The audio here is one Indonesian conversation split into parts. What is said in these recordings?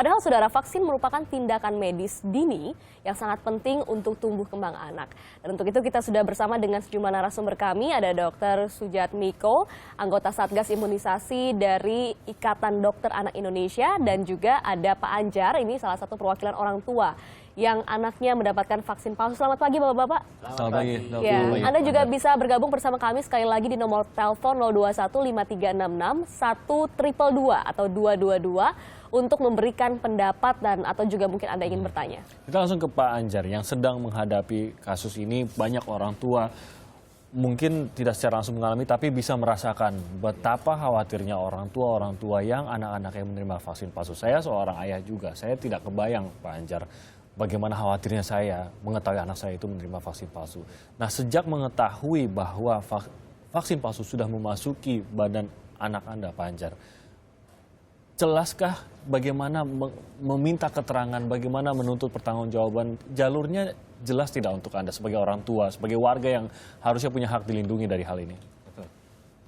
Padahal saudara, vaksin merupakan tindakan medis dini yang sangat penting untuk tumbuh kembang anak. Dan untuk itu kita sudah bersama dengan sejumlah narasumber kami, ada Dr. Sujatmiko, anggota Satgas Imunisasi dari Ikatan Dokter Anak Indonesia, dan juga ada Pak Anjar, ini salah satu perwakilan orang tua yang anaknya mendapatkan vaksin palsu. Selamat pagi Bapak-Bapak. Selamat pagi. Ya, Anda juga bisa bergabung bersama kami sekali lagi di nomor telepon 021-5366-1222 atau 222 untuk memberikan pendapat dan atau juga mungkin Anda ingin bertanya. Kita langsung ke Pak Anjar yang sedang menghadapi kasus ini. Banyak orang tua mungkin tidak secara langsung mengalami tapi bisa merasakan betapa khawatirnya orang tua yang anak-anak yang menerima vaksin palsu. Saya seorang ayah juga, saya tidak kebayang Pak Anjar bagaimana khawatirnya saya mengetahui anak saya itu menerima vaksin palsu. Nah, sejak mengetahui bahwa vaksin palsu sudah memasuki badan anak Anda, Pak Anjar, jelaskah bagaimana meminta keterangan, bagaimana menuntut pertanggungjawaban? Jalurnya jelas tidak untuk Anda sebagai orang tua, sebagai warga yang harusnya punya hak dilindungi dari hal ini? Betul.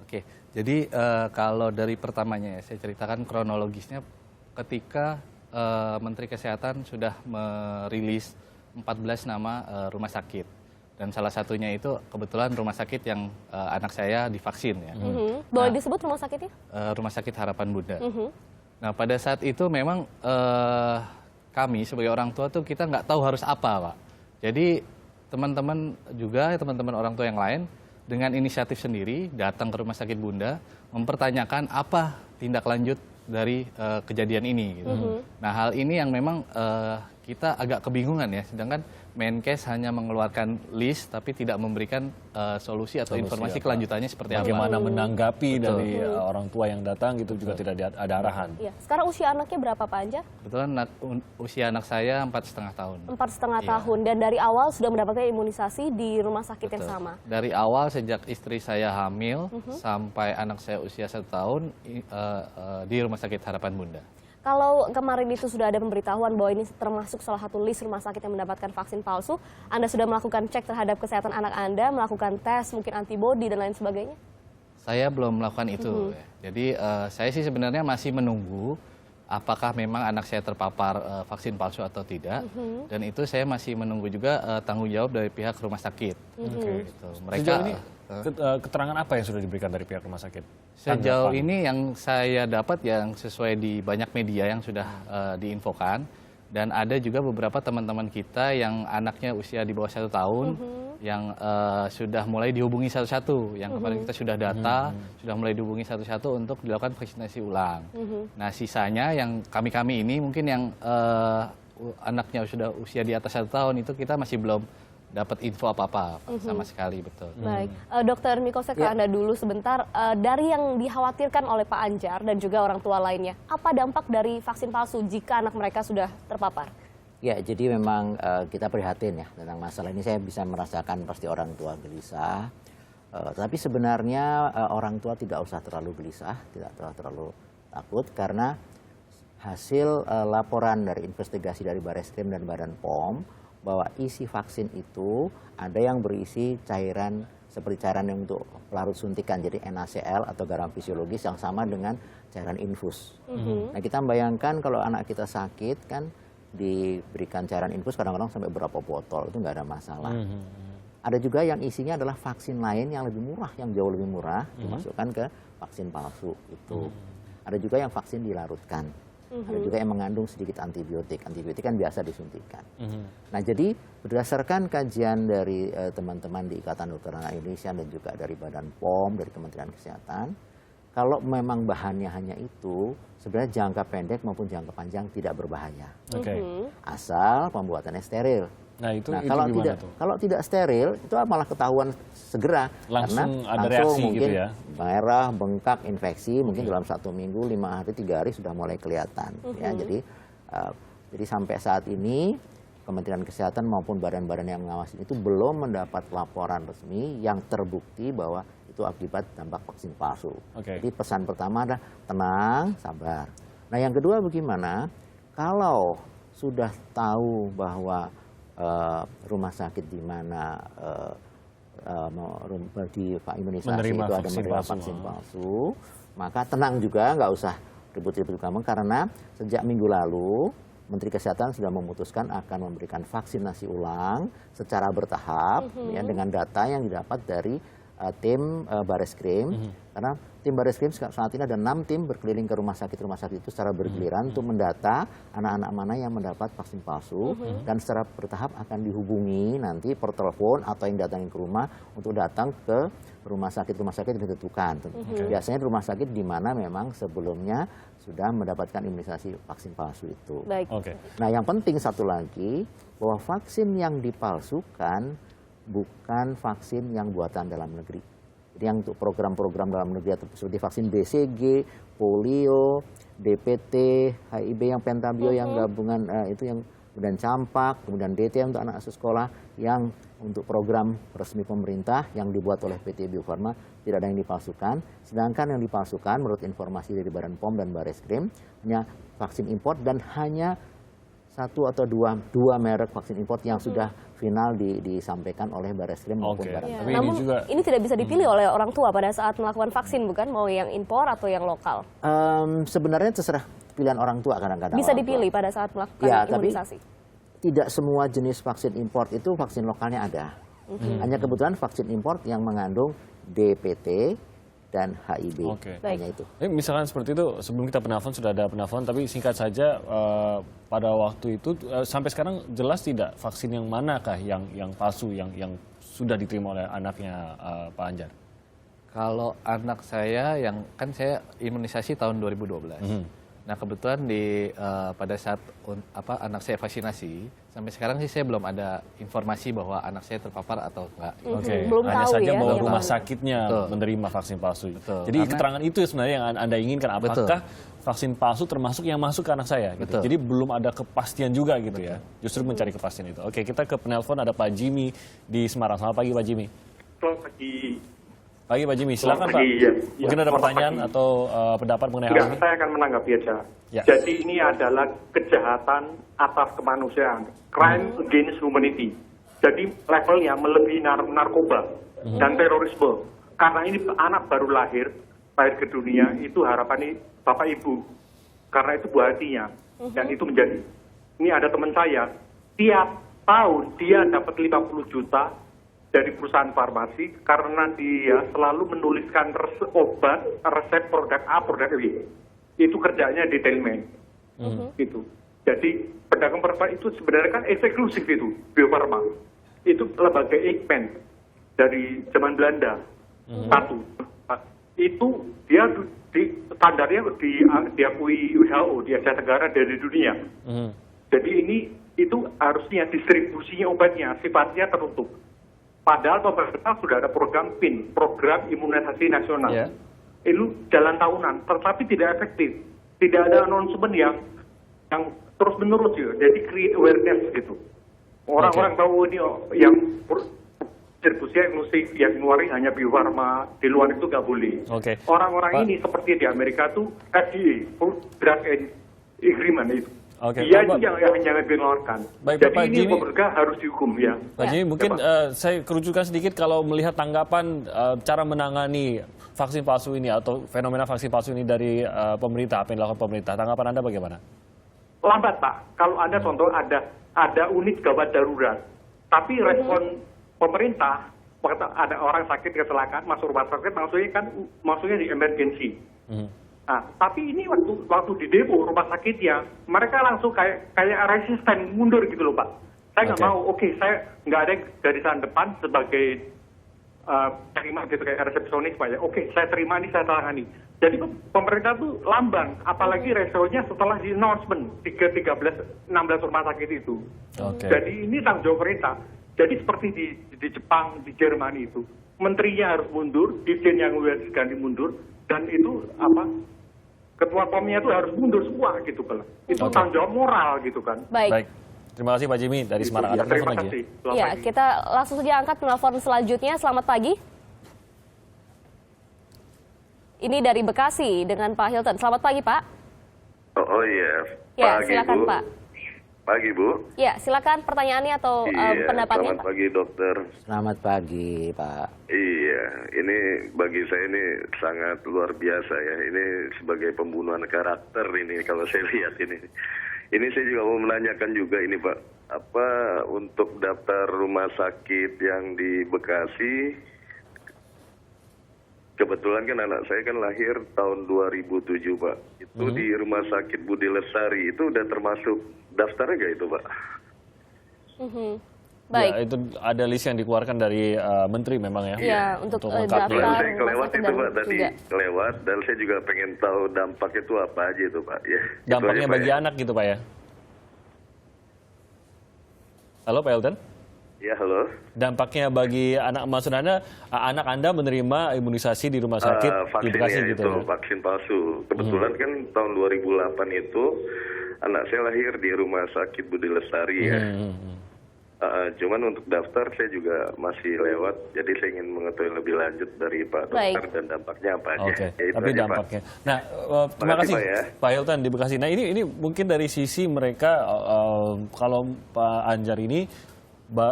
Oke, jadi kalau dari pertamanya ya, saya ceritakan kronologisnya ketika Menteri Kesehatan sudah merilis 14 nama rumah sakit. Dan salah satunya itu kebetulan rumah sakit yang anak saya divaksin ya. Boleh disebut rumah sakitnya? Rumah Sakit Harapan Bunda. Nah, pada saat itu memang kami sebagai orang tua tuh kita nggak tahu harus apa, Pak. Jadi teman-teman orang tua yang lain dengan inisiatif sendiri datang ke Rumah Sakit Bunda mempertanyakan apa tindak lanjut dari kejadian ini. Gitu. Nah, hal ini yang memang kita agak kebingungan ya, sedangkan Menkes hanya mengeluarkan list tapi tidak memberikan solusi atau informasi kelanjutannya seperti apa. Bagaimana menanggapi dari orang tua yang datang gitu juga tidak ada arahan. Iya. Sekarang usia anaknya berapa Pak Anjar? Kebetulan usia anak saya 4,5 tahun. 4,5 tahun dan dari awal sudah mendapatkan imunisasi di rumah sakit yang sama. Dari awal sejak istri saya hamil sampai anak saya usia 1 tahun di Rumah Sakit Harapan Bunda. Kalau kemarin itu sudah ada pemberitahuan bahwa ini termasuk salah satu list rumah sakit yang mendapatkan vaksin palsu, Anda sudah melakukan cek terhadap kesehatan anak Anda, melakukan tes, mungkin antibodi dan lain sebagainya? Saya belum melakukan itu. Jadi saya sih sebenarnya masih menunggu apakah memang anak saya terpapar vaksin palsu atau tidak. Dan itu saya masih menunggu juga tanggung jawab dari pihak rumah sakit. Gitu. Sejauh ini keterangan apa yang sudah diberikan dari pihak rumah sakit? Sejauh ini yang saya dapat yang sesuai di banyak media yang sudah diinfokan, dan ada juga beberapa teman-teman kita yang anaknya usia di bawah 1 tahun yang sudah mulai dihubungi satu-satu, yang kemarin kita sudah data, sudah mulai dihubungi satu-satu untuk dilakukan vaksinasi ulang. Nah, sisanya yang kami-kami ini mungkin yang anaknya sudah usia di atas 1 tahun itu kita masih belum dapat info apa-apa sama sekali, betul. Baik, Dokter Miko, saya ke Anda dulu sebentar. Dari yang dikhawatirkan oleh Pak Anjar dan juga orang tua lainnya, apa dampak dari vaksin palsu jika anak mereka sudah terpapar? Ya, jadi memang kita prihatin ya tentang masalah ini. Saya bisa merasakan pasti orang tua gelisah. Tapi sebenarnya orang tua tidak usah terlalu gelisah, tidak terlalu takut karena hasil laporan dari investigasi dari Bareskrim dan Badan POM bahwa isi vaksin itu ada yang berisi cairan seperti cairan yang untuk pelarut suntikan, jadi NaCl atau garam fisiologis yang sama dengan cairan infus. Nah, kita bayangkan kalau anak kita sakit kan diberikan cairan infus kadang-kadang sampai berapa botol, itu nggak ada masalah. Ada juga yang isinya adalah vaksin lain yang lebih murah, yang jauh lebih murah, dimasukkan ke vaksin palsu itu. Ada juga yang vaksin dilarutkan. Ada juga yang mengandung sedikit antibiotik. Antibiotik kan biasa disuntikan. Nah, jadi berdasarkan kajian dari teman-teman di Ikatan Dokter Anak Indonesia dan juga dari Badan POM, dari Kementerian Kesehatan, kalau memang bahannya hanya itu, sebenarnya jangka pendek maupun jangka panjang tidak berbahaya. Asal pembuatannya steril. Nah, itu kalau tidak steril, itu malah ketahuan segera. Langsung ada reaksi mungkin gitu ya? Merah, bengkak, infeksi, mungkin dalam 1 minggu, 5 hari, 3 hari sudah mulai kelihatan. Ya, jadi sampai saat ini Kementerian Kesehatan maupun badan-badan yang mengawasi itu belum mendapat laporan resmi yang terbukti bahwa itu akibat dampak vaksin palsu. Jadi pesan pertama adalah tenang, sabar. Nah, yang kedua bagaimana kalau sudah tahu bahwa rumah sakit di mana di imunisasi itu ada menerima vaksin palsu, maka tenang juga, nggak usah ribut-ribut gampang karena sejak minggu lalu Menteri Kesehatan sudah memutuskan akan memberikan vaksinasi ulang secara bertahap ya, dengan data yang didapat dari tim Bareskrim. Karena tim Bareskrim saat ini ada 6 tim berkeliling ke rumah sakit itu secara bergiliran untuk mendata anak-anak mana yang mendapat vaksin palsu dan secara bertahap akan dihubungi nanti per telepon atau yang datangin ke rumah untuk datang ke rumah sakit yang ditentukan. Biasanya rumah sakit di mana memang sebelumnya sudah mendapatkan imunisasi vaksin palsu itu. Baik. Nah, yang penting satu lagi bahwa vaksin yang dipalsukan bukan vaksin yang buatan dalam negeri. Jadi yang untuk program-program dalam negeri seperti vaksin BCG, polio, DPT, HIV yang pentabio yang gabungan itu yang kemudian campak, kemudian DT untuk anak sekolah yang untuk program resmi pemerintah yang dibuat oleh PT Bio Farma tidak ada yang dipalsukan. Sedangkan yang dipalsukan menurut informasi dari Badan POM dan Bareskrim hanya vaksin impor dan hanya 1 atau 2 merek vaksin impor yang sudah final disampaikan oleh Bareskrim maupun Badan POM. Namun ini tidak bisa dipilih oleh orang tua pada saat melakukan vaksin, bukan? Mau yang impor atau yang lokal? Sebenarnya terserah pilihan orang tua kadang-kadang. Bisa dipilih pada saat melakukan imunisasi? Tapi tidak semua jenis vaksin impor itu vaksin lokalnya ada. Hanya kebetulan vaksin impor yang mengandung DPT dan HIV. Hanya itu. Misalkan seperti itu, sebelum kita penelpon sudah ada penelpon, tapi singkat saja pada waktu itu sampai sekarang jelas tidak vaksin yang manakah yang palsu yang sudah diterima oleh anaknya Pak Anjar? Kalau anak saya yang kan saya imunisasi tahun 2012. Nah kebetulan pada saat anak saya vaksinasi sampai sekarang sih saya belum ada informasi bahwa anak saya terpapar atau enggak. Belum hanya tahu saja ya, bahwa rumah sakitnya menerima vaksin palsu. Jadi keterangan itu sebenarnya yang Anda inginkan, apakah vaksin palsu termasuk yang masuk ke anak saya? Gitu. Jadi belum ada kepastian juga gitu ya. Justru mencari kepastian itu. Oke, kita ke penelpon ada Pak Jimmy di Semarang. Selamat pagi Pak Jimmy. Selamat pagi. Pagi Pak Jimmy, silakan Pak. Ya. Mungkin ada pertanyaan atau pendapat mengenai hal ini? Saya akan menanggapi aja. Ya. Jadi ini adalah kejahatan atas kemanusiaan, crime against humanity. Jadi levelnya melebihi narkoba dan terorisme. Karena ini anak baru lahir ke dunia, itu harapan Bapak Ibu. Karena itu buah hatinya. Dan itu menjadi, ini ada teman saya, tiap tahun dia dapat 50 juta dari perusahaan farmasi karena dia selalu menuliskan resep produk A, produk B. Itu kerjanya detailman. Gitu. Jadi pedagang farmasi itu sebenarnya kan eksklusif itu, Bio Farma. Itu lembaga Eijkman dari zaman Belanda. Satu. Itu dia standarnya diakui WHO di Asia Tenggara dari dunia. Jadi itu harusnya distribusinya obatnya sifatnya tertutup. Padahal pemerintah sudah ada program PIN, program imunisasi nasional. Itu jalan tahunan, tetapi tidak efektif. Tidak ada announcement yang terus menerus ya. Jadi create awareness gitu. Orang-orang tahu ini yang distribusi eksklusif yang ngeluarin hanya Bio Farma, di luar itu nggak boleh. Orang-orang ini seperti di Amerika tuh FDA, Food Drug Agreement itu. Dia itu yang hanya dikeluarkan. Jadi ini pemerintah harus dihukum ya. Pak Jimmy, mungkin saya kerucutkan sedikit kalau melihat tanggapan cara menangani vaksin palsu ini atau fenomena vaksin palsu ini dari pemerintah, apa yang dilakukan pemerintah. Tanggapan Anda bagaimana? Lambat Pak. Kalau Anda contoh ada unit gawat darurat, tapi respon pemerintah ada orang sakit kecelakaan masuk rumah sakit maksudnya di emergency. Nah, tapi ini waktu di demo rumah sakitnya, mereka langsung kayak resisten mundur gitu loh Pak. Saya nggak mau, saya nggak ada garisan depan sebagai terima gitu kayak resepsionis Pak ya. Saya terima ini, saya tangani. Jadi pemerintah tuh lamban, apalagi responnya setelah di announcement 16 rumah sakit itu. Jadi ini tanggung jawab pemerintah. Jadi seperti di Jepang, di Jerman itu, menterinya harus mundur, dirjen yang ganti mundur, dan itu ketua POM-nya itu harus mundur semua gitu kan. Itu tanggung jawab moral gitu kan. Baik. Terima kasih Pak Jimmy dari Semarang. Ada telepon lagi ya? Kita langsung saja angkat penelpon selanjutnya. Selamat pagi. Ini dari Bekasi dengan Pak Hilton. Selamat pagi Pak. Oh iya. Ya, silakan Pak. Pagi, Bu. Ya, silakan pertanyaannya atau pendapatnya, Selamat Pak. pagi, dokter. Selamat pagi, Pak. Iya, ini bagi saya ini sangat luar biasa ya. Ini sebagai pembunuhan karakter ini kalau saya lihat ini. Ini saya juga mau menanyakan juga ini, Pak. Apa untuk daftar rumah sakit yang di Bekasi? Kebetulan kan anak saya kan lahir tahun 2007, Pak. Itu di Rumah Sakit Budi Lestari itu udah termasuk daftar nggak itu, Pak? Baik. Ya, itu ada list yang dikeluarkan dari Menteri memang ya. Iya, untuk lengkapnya. daftar Saya kelewat rumah sakit itu, Pak, dan tadi juga. kelewat, dan saya juga pengen tahu dampak itu apa aja itu, Pak. Ya, itu Dampaknya aja, Pak, bagi ya. anak gitu Pak ya. Halo Pak Hilton. Ya, halo. Dampaknya bagi anak, maksud Anda, anak Anda menerima imunisasi di rumah sakit di Vaksinnya Bekasi gitu itu, ya? vaksin palsu. Kebetulan kan tahun 2008 itu anak saya lahir di Rumah Sakit Budi Lestari ya. Cuman untuk daftar saya juga masih lewat, jadi saya ingin mengetahui lebih lanjut dari Pak Dokter Baik. dan dampaknya apa aja. Oke, Ya, itu tapi aja, Pak. dampaknya. Nah, terima Makasih, kasih Pak, ya. Pak Hilton di Bekasi. Nah, ini mungkin dari sisi mereka, kalau Pak Anjar ini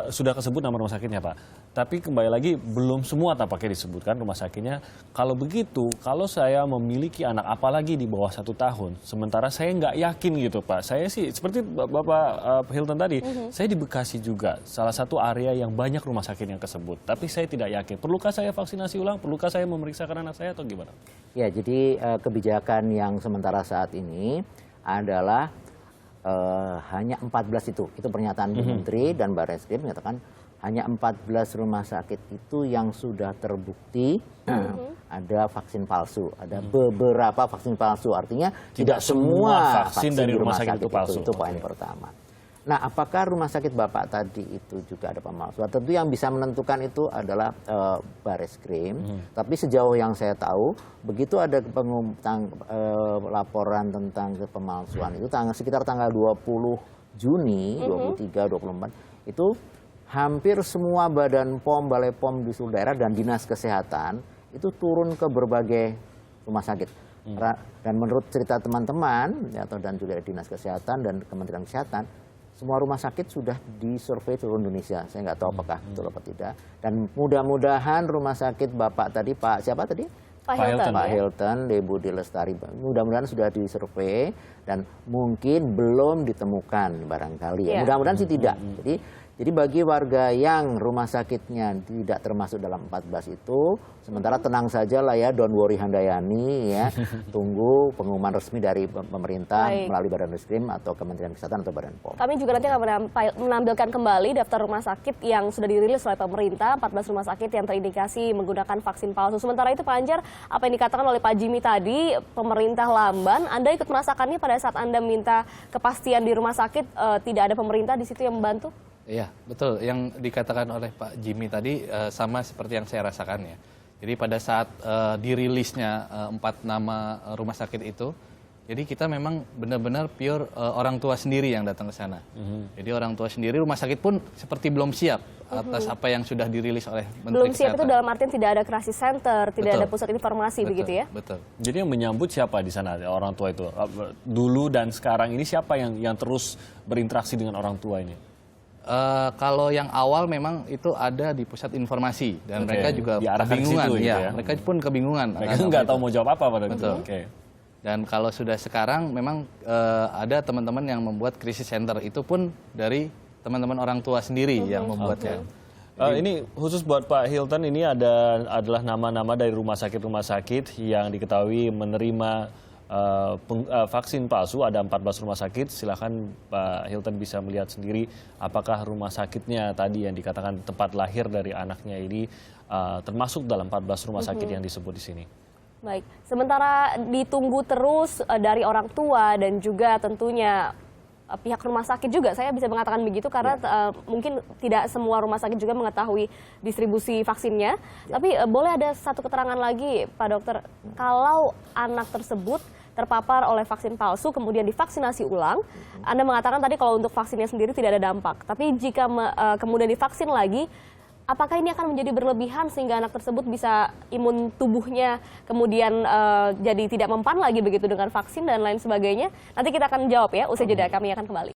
sudah kesebut nama rumah sakitnya, Pak. Tapi kembali lagi, belum semua tampaknya disebutkan rumah sakitnya. Kalau begitu, kalau saya memiliki anak, apalagi di bawah 1 tahun, sementara saya nggak yakin gitu, Pak. Saya sih, seperti Bapak Hilton tadi, saya di Bekasi juga, salah satu area yang banyak rumah sakit yang kesebut. Tapi saya tidak yakin. Perlukah saya vaksinasi ulang? Perlukah saya memeriksakan anak saya atau gimana? Ya, jadi kebijakan yang sementara saat ini adalah hanya 14 itu pernyataan Bu Menteri dan Barreskrim menyatakan hanya 14 rumah sakit itu yang sudah terbukti ada vaksin palsu, ada beberapa vaksin palsu, artinya tidak semua vaksin dari rumah sakit itu palsu. Itu poin pertama. Nah, apakah rumah sakit Bapak tadi itu juga ada pemalsuan? Tentu yang bisa menentukan itu adalah Barreskrim. Tapi sejauh yang saya tahu, begitu ada laporan tentang pemalsuan itu sekitar tanggal 20 Juni, 23, 24, itu hampir semua badan POM, balai POM di seluruh daerah dan dinas kesehatan itu turun ke berbagai rumah sakit. Dan menurut cerita teman-teman, dan juga dinas kesehatan dan Kementerian Kesehatan, semua rumah sakit sudah disurvei seluruh Indonesia. Saya nggak tahu apakah betul atau tidak. Dan mudah-mudahan rumah sakit Bapak tadi, Pak siapa tadi? Pak Hilton. Pak Hilton, di Budi Lestari. Mudah-mudahan sudah disurvei dan mungkin belum ditemukan barangkali. Iya. Mudah-mudahan sih tidak. Jadi bagi warga yang rumah sakitnya tidak termasuk dalam 14 itu, sementara tenang saja lah ya, don't worry Handayani ya, tunggu pengumuman resmi dari pemerintah melalui Badan Reskrim atau Kementerian Kesehatan atau Badan POM. Kami juga nanti akan menampilkan kembali daftar rumah sakit yang sudah dirilis oleh pemerintah, 14 rumah sakit yang terindikasi menggunakan vaksin palsu. Sementara itu Pak Anjar, apa yang dikatakan oleh Pak Jimmy tadi, pemerintah lamban, Anda ikut merasakannya pada saat Anda minta kepastian di rumah sakit, tidak ada pemerintah di situ yang membantu? Iya, betul. Yang dikatakan oleh Pak Jimmy tadi sama seperti yang saya rasakan ya. Jadi pada saat dirilisnya 4 nama rumah sakit itu, jadi kita memang benar-benar pure orang tua sendiri yang datang ke sana. Jadi orang tua sendiri, rumah sakit pun seperti belum siap atas apa yang sudah dirilis oleh Menteri Belum siap Kesehatan. itu dalam artian tidak ada crisis center, tidak ada pusat informasi begitu ya? Betul. Jadi yang menyambut siapa di sana orang tua itu? Dulu dan sekarang ini siapa yang terus berinteraksi dengan orang tua ini? Kalau yang awal memang itu ada di pusat informasi dan mereka juga diarahkan ke kebingungan, situ gitu ya. ya. Mereka pun kebingungan. Mereka nggak tahu mau jawab apa pada Betul. Oke. Dan kalau sudah sekarang memang ada teman-teman yang membuat krisis center, itu pun dari teman-teman orang tua sendiri yang membuatnya. Ini khusus buat Pak Hilton, ini adalah nama-nama dari rumah sakit yang diketahui menerima vaksin palsu. Ada 14 rumah sakit. Silakan Pak Hilton bisa melihat sendiri apakah rumah sakitnya tadi yang dikatakan tempat lahir dari anaknya ini termasuk dalam 14 rumah sakit yang disebut di sini. Baik, sementara ditunggu terus dari orang tua dan juga tentunya pihak rumah sakit juga, saya bisa mengatakan begitu karena mungkin tidak semua rumah sakit juga mengetahui distribusi vaksinnya. Tapi boleh ada satu keterangan lagi Pak Dokter, kalau anak tersebut terpapar oleh vaksin palsu kemudian divaksinasi ulang, Anda mengatakan tadi kalau untuk vaksinnya sendiri tidak ada dampak. Tapi jika kemudian divaksin lagi, apakah ini akan menjadi berlebihan sehingga anak tersebut bisa imun tubuhnya kemudian jadi tidak mempan lagi begitu dengan vaksin dan lain sebagainya? Nanti kita akan jawab ya, usai jeda kami akan kembali.